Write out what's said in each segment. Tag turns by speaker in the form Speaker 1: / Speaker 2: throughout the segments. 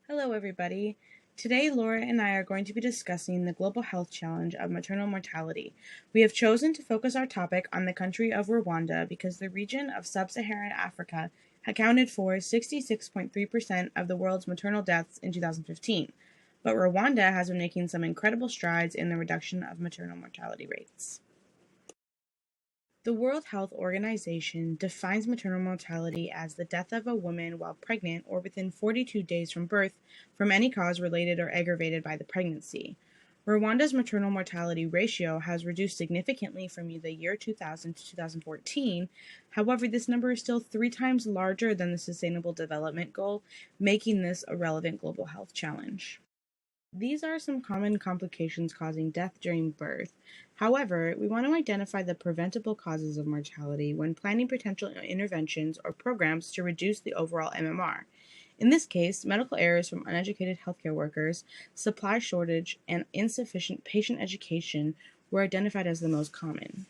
Speaker 1: Hello, everybody. Today, Laura and I are going to be discussing the global health challenge of maternal mortality. We have chosen to focus our topic on the country of Rwanda because the region of sub-Saharan Africa accounted for 66.3% of the world's maternal deaths in 2015. But Rwanda has been making some incredible strides in the reduction of maternal mortality rates. The World Health Organization defines maternal mortality as the death of a woman while pregnant or within 42 days from birth from any cause related or aggravated by the pregnancy. Rwanda's maternal mortality ratio has reduced significantly from the year 2000 to 2014. However, this number is still 3 times larger than the Sustainable Development Goal, making this a relevant global health challenge. These are some common complications causing death during birth. However, we want to identify the preventable causes of mortality when planning potential interventions or programs to reduce the overall MMR. In this case, medical errors from uneducated healthcare workers, supply shortage, and insufficient patient education were identified as the most common.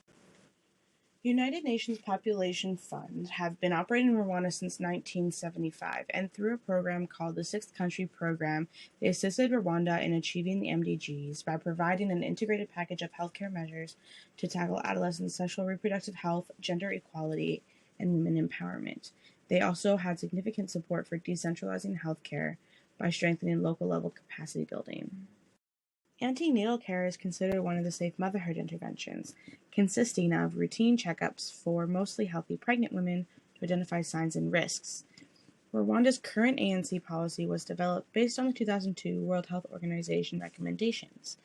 Speaker 1: United Nations Population Fund have been operating in Rwanda since 1975, and through a program called the Sixth Country Program, they assisted Rwanda in achieving the MDGs by providing an integrated package of healthcare measures to tackle adolescent sexual reproductive health, gender equality, and women empowerment. They also had significant support for decentralizing healthcare by strengthening local level capacity building. Antenatal care is considered one of the safe motherhood interventions, consisting of routine checkups for mostly healthy pregnant women to identify signs and risks. Rwanda's current ANC policy was developed based on the 2002 World Health Organization recommendations.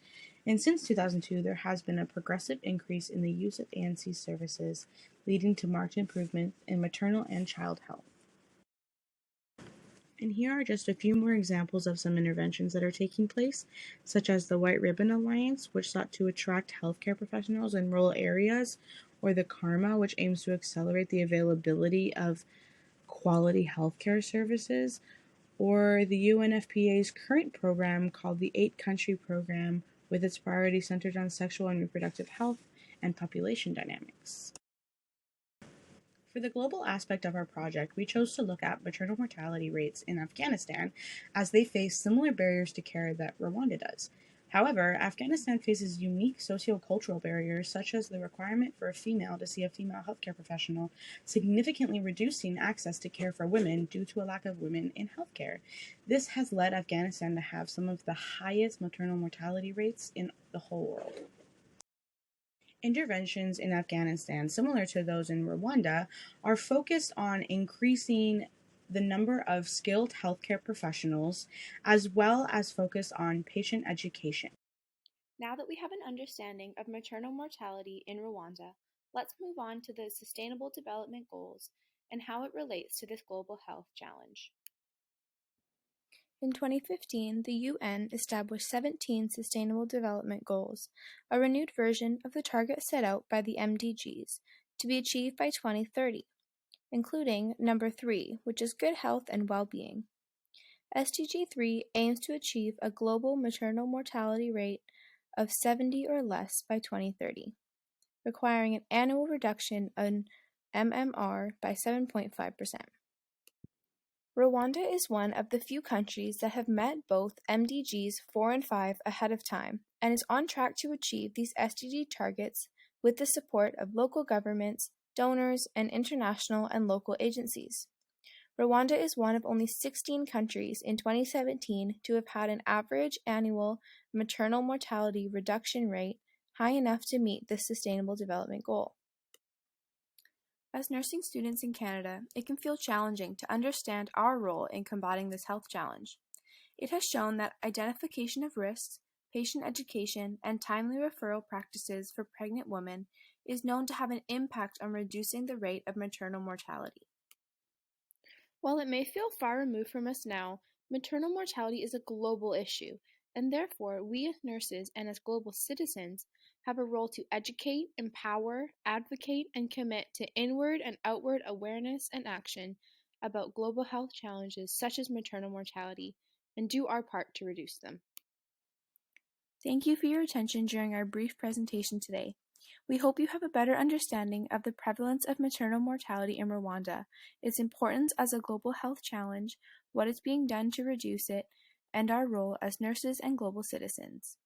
Speaker 1: And since 2002, there has been a progressive increase in the use of ANC services, leading to marked improvement in maternal and child health. And here are just a few more examples of some interventions that are taking place, such as the White Ribbon Alliance, which sought to attract healthcare professionals in rural areas, or the KARMA, which aims to accelerate the availability of quality healthcare services, or the UNFPA's current program called the 8-Country Program, with its priority centered on sexual and reproductive health and population dynamics. For the global aspect of our project, we chose to look at maternal mortality rates in Afghanistan as they face similar barriers to care that Rwanda does. However, Afghanistan faces unique sociocultural barriers such as the requirement for a female to see a female healthcare professional, significantly reducing access to care for women due to a lack of women in healthcare. This has led Afghanistan to have some of the highest maternal mortality rates in the whole world. Interventions in Afghanistan, similar to those in Rwanda, are focused on increasing the number of skilled healthcare professionals as well as focus on patient education.
Speaker 2: Now that we have an understanding of maternal mortality in Rwanda, let's move on to the Sustainable Development Goals and how it relates to this global health challenge. In 2015, the UN established 17 Sustainable Development Goals, a renewed version of the target set out by the MDGs, to be achieved by 2030, including number 3, which is good health and well-being. SDG 3 aims to achieve a global maternal mortality rate of 70 or less by 2030, requiring an annual reduction in MMR by 7.5%. Rwanda is one of the few countries that have met both MDGs 4 and 5 ahead of time and is on track to achieve these SDG targets with the support of local governments, donors, and international and local agencies. Rwanda is one of only 16 countries in 2017 to have had an average annual maternal mortality reduction rate high enough to meet this Sustainable Development Goal. As nursing students in Canada, it can feel challenging to understand our role in combating this health challenge. It has shown that identification of risks, patient education, and timely referral practices for pregnant women is known to have an impact on reducing the rate of maternal mortality. While it may feel far removed from us now, maternal mortality is a global issue, and therefore we as nurses and as global citizens have a role to educate, empower, advocate, and commit to inward and outward awareness and action about global health challenges such as maternal mortality, and do our part to reduce them. Thank you for your attention during our brief presentation today. We hope you have a better understanding of the prevalence of maternal mortality in Rwanda, its importance as a global health challenge, what is being done to reduce it, and our role as nurses and global citizens.